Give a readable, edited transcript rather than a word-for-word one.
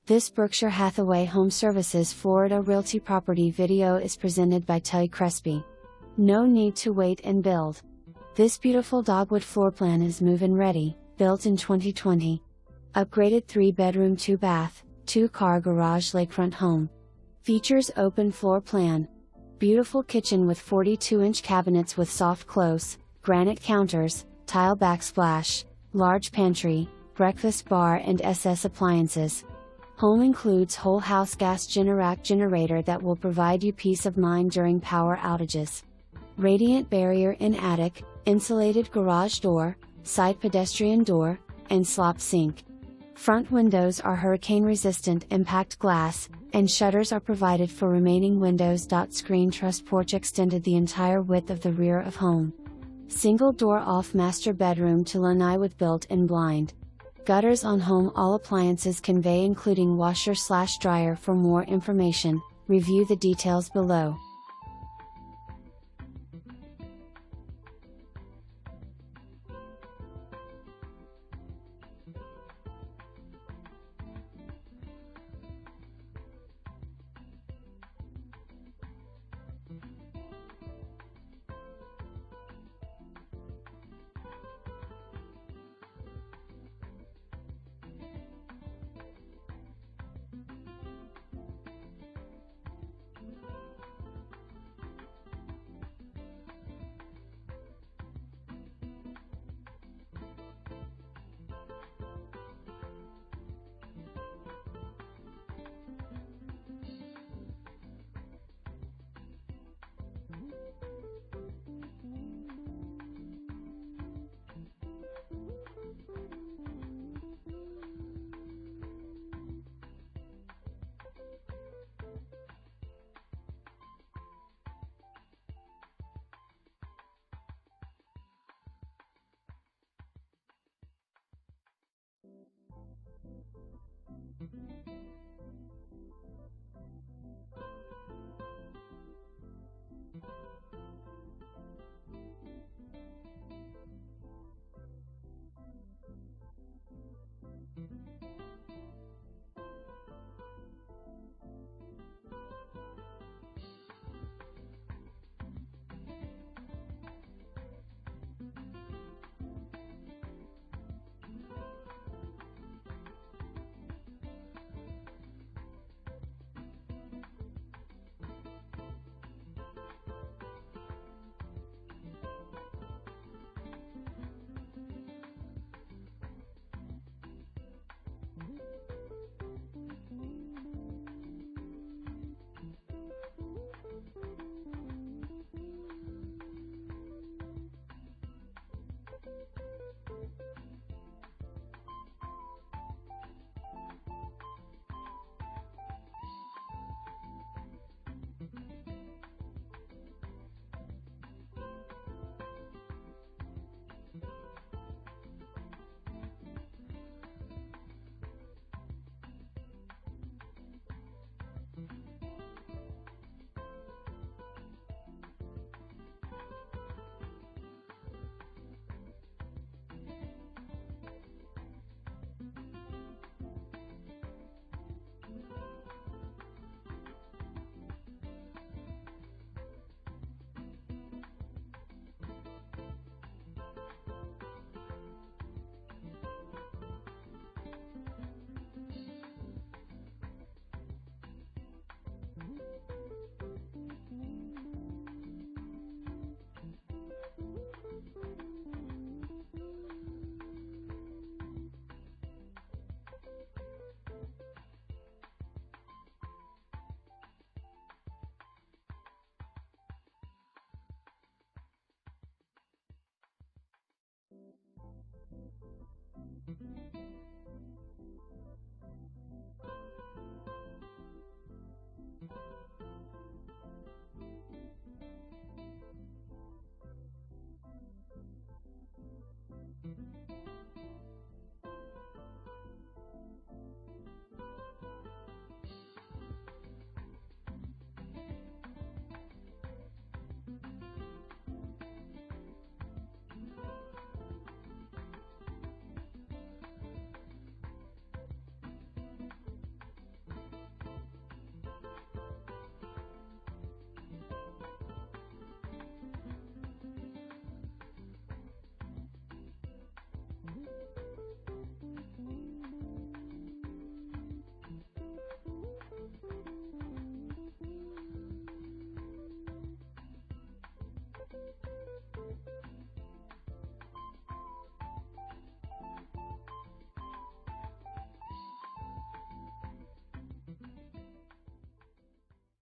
This Berkshire Hathaway HomeServices Florida Realty property video is presented by Tully Crespi. No need to wait and build. This beautiful dogwood floor plan is move-in ready, built in 2020. Upgraded 3-bedroom 2-bath, 2-car garage lakefront home. Features open floor plan. Beautiful kitchen with 42-inch cabinets with soft close, granite counters, tile backsplash, large pantry, breakfast bar and SS appliances. Home includes whole house gas GENERAC generator that will provide you peace of mind during power outages. Radiant barrier in attic, insulated garage door, side pedestrian door, and SLOP sink. Front windows are hurricane-resistant impact glass, and shutters are provided for remaining WINDOWS.SCREENED truss porch extended the entire width of the rear of home. Single door off master bedroom to LANAI with built-in blind. Gutters on home. All appliances convey including washer/dryer. For more information, review the details below.